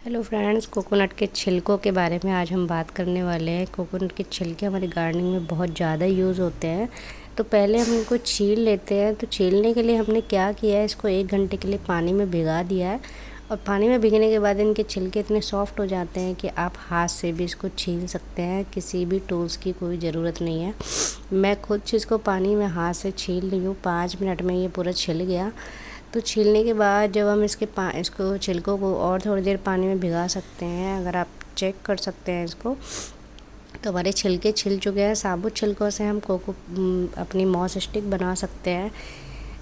Hello friends, coconut के छिलकों के बारे में आज हम बात करने वाले हैं। कोकोनट के छिलके हमारी गार्डनिंग में बहुत ज़्यादा यूज़ होते हैं। तो पहले हम इनको छील लेते हैं। तो छीलने के लिए हमने क्या किया है, इसको 1 घंटे के लिए पानी में भिगा दिया है। और पानी में भिगने के बाद इनके छिलके इतने सॉफ्ट हो जाते हैं कि आप हाथ से भी इसको छील सकते हैं। किसी भी टूल्स की कोई ज़रूरत नहीं है। मैं खुद इसको पानी में हाथ से छील रही हूँ। 5 मिनट में ये पूरा छिल गया। तो छीलने के बाद जब हम इसको छिलकों को और थोड़ी देर पानी में भिगा सकते हैं। अगर आप चेक कर सकते हैं इसको, तो हमारे छिलके छिल चुके हैं। साबुत छिलकों से हम अपनी मॉस स्टिक बना सकते हैं,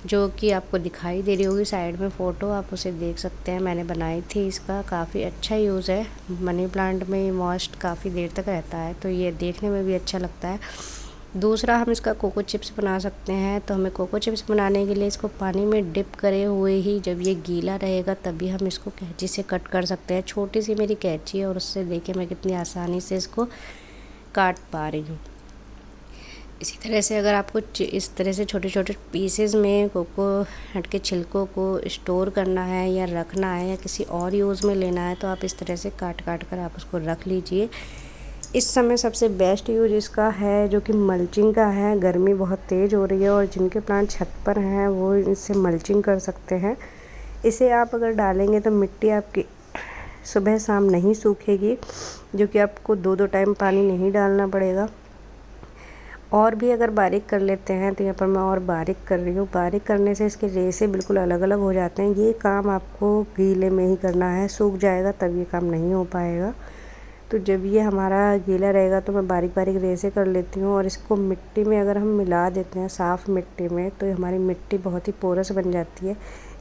जो कि आपको दिखाई दे रही होगी साइड में फ़ोटो, आप उसे देख सकते हैं। मैंने बनाई थी। इसका काफ़ी अच्छा यूज़ है। मनी प्लांट में मॉइस्ट काफ़ी देर तक रहता है, तो ये देखने में भी अच्छा लगता है। दूसरा, हम इसका कोको चिप्स बना सकते हैं। तो हमें कोको चिप्स बनाने के लिए इसको पानी में डिप करे हुए ही जब ये गीला रहेगा तभी हम इसको कैंची से कट कर सकते हैं। छोटी सी मेरी कैंची है और उससे देखिए मैं कितनी आसानी से इसको काट पा रही हूँ। इसी तरह से अगर आपको इस तरह से छोटे छोटे पीसेस में कोकोनट के छिलकों को स्टोर करना है या रखना है या किसी और यूज़ में लेना है, तो आप इस तरह से काट काट कर आप उसको रख लीजिए। इस समय सबसे बेस्ट यूज इसका है जो कि मल्चिंग का है। गर्मी बहुत तेज़ हो रही है और जिनके प्लांट छत पर हैं वो इससे मल्चिंग कर सकते हैं। इसे आप अगर डालेंगे तो मिट्टी आपकी सुबह शाम नहीं सूखेगी, जो कि आपको 2-2 टाइम पानी नहीं डालना पड़ेगा। और भी अगर बारीक कर लेते हैं, तो यहाँ पर मैं और बारीक कर रही हूँ। बारीक करने से इसके रेशे बिल्कुल अलग अलग हो जाते हैं। ये काम आपको गीले में ही करना है, सूख जाएगा तब ये काम नहीं हो पाएगा। तो जब ये हमारा गीला रहेगा तो मैं बारीक बारीक रेसे कर लेती हूँ। और इसको मिट्टी में अगर हम मिला देते हैं, साफ़ मिट्टी में, तो हमारी मिट्टी बहुत ही पोरस बन जाती है।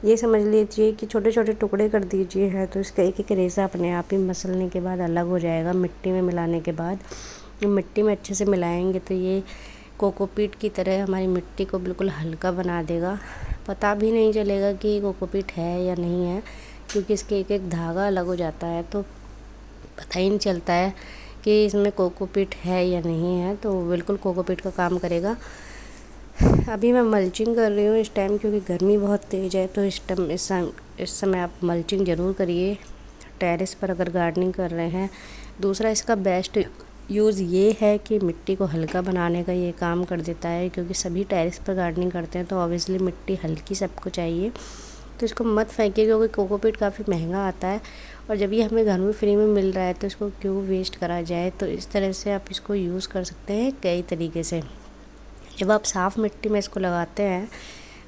ये समझ लीजिए कि छोटे छोटे टुकड़े कर दीजिए है, तो इसका एक एक रेसा अपने आप ही मसलने के बाद अलग हो जाएगा। मिट्टी में मिलाने के बाद मिट्टी में अच्छे से मिलाएंगे तो ये कोकोपीट की तरह हमारी मिट्टी को बिल्कुल हल्का बना देगा। पता भी नहीं चलेगा कि ये कोकोपीट है या नहीं है, क्योंकि इसके एक एक धागा अलग हो जाता है, तो पता ही नहीं चलता है कि इसमें कोकोपीट है या नहीं है। तो बिल्कुल कोकोपीट का काम करेगा। अभी मैं मल्चिंग कर रही हूँ इस टाइम, क्योंकि गर्मी बहुत तेज़ है। तो इस समय आप मल्चिंग ज़रूर करिए टेरेस पर अगर गार्डनिंग कर रहे हैं। दूसरा, इसका बेस्ट यूज़ ये है कि मिट्टी को हल्का बनाने का ये काम कर देता है, क्योंकि सभी टेरेस पर गार्डनिंग करते हैं तो ऑब्वियसली मिट्टी हल्की सबको चाहिए। तो इसको मत फेंकिए, क्योंकि कोकोपीट काफ़ी महंगा आता है और जब ये हमें घर में फ्री में मिल रहा है तो इसको क्यों वेस्ट करा जाए। तो इस तरह से आप इसको यूज़ कर सकते हैं कई तरीके से। जब आप साफ़ मिट्टी में इसको लगाते हैं,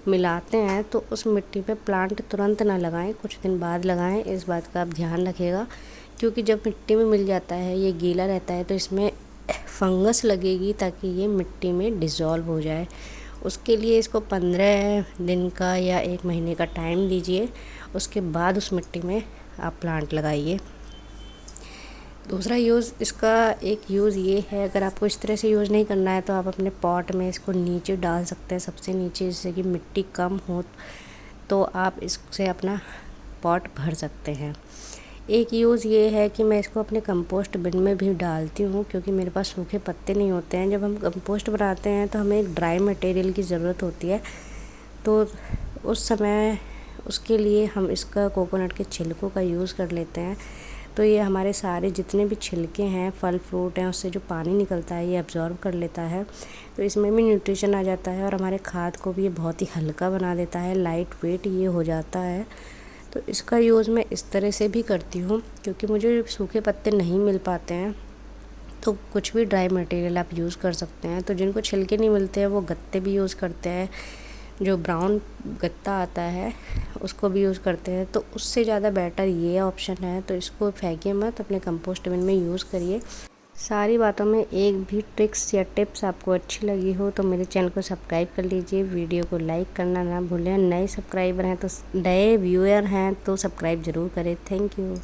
मिलाते हैं, तो उस मिट्टी पे प्लांट तुरंत ना लगाएं, कुछ दिन बाद लगाएं। इस बात का आप ध्यान रखिएगा, क्योंकि जब मिट्टी में मिल जाता है, ये गीला रहता है, तो इसमें फंगस लगेगी ताकि ये मिट्टी में डिज़ोल्व हो जाए। उसके लिए इसको 15 दिन का या 1 महीने का टाइम दीजिए। उसके बाद उस मिट्टी में आप प्लांट लगाइए। दूसरा यूज़ इसका एक यूज़ ये है, अगर आपको इस तरह से यूज़ नहीं करना है तो आप अपने पॉट में इसको नीचे डाल सकते हैं, सबसे नीचे, जिससे कि मिट्टी कम हो, तो आप इससे अपना पॉट भर सकते हैं। एक यूज़ ये है कि मैं इसको अपने कंपोस्ट बिन में भी डालती हूँ, क्योंकि मेरे पास सूखे पत्ते नहीं होते हैं। जब हम कंपोस्ट बनाते हैं तो हमें एक ड्राई मटेरियल की ज़रूरत होती है, तो उस समय उसके लिए हम इसका कोकोनट के छिलकों का यूज़ कर लेते हैं। तो ये हमारे सारे जितने भी छिलके हैं, फल फ्रूट हैं, उससे जो पानी निकलता है ये अब्ज़ॉर्ब कर लेता है। तो इसमें भी न्यूट्रिशन आ जाता है और हमारे खाद को भी ये बहुत ही हल्का बना देता है, लाइट वेट ये हो जाता है। तो इसका यूज़ मैं इस तरह से भी करती हूँ, क्योंकि मुझे सूखे पत्ते नहीं मिल पाते हैं, तो कुछ भी ड्राई मटेरियल आप यूज़ कर सकते हैं। तो जिनको छिलके नहीं मिलते हैं वो गत्ते भी यूज़ करते हैं, जो ब्राउन गत्ता आता है उसको भी यूज़ करते हैं। तो उससे ज़्यादा बेटर ये ऑप्शन है। तो इसको फेंकिए मत, अपने कंपोस्ट बिन में यूज़ करिए। सारी बातों में एक भी ट्रिक्स या टिप्स आपको अच्छी लगी हो तो मेरे चैनल को सब्सक्राइब कर लीजिए। वीडियो को लाइक करना ना भूलें। नए सब्सक्राइबर हैं तो नए व्यूअर हैं तो सब्सक्राइब ज़रूर करें। Thank you.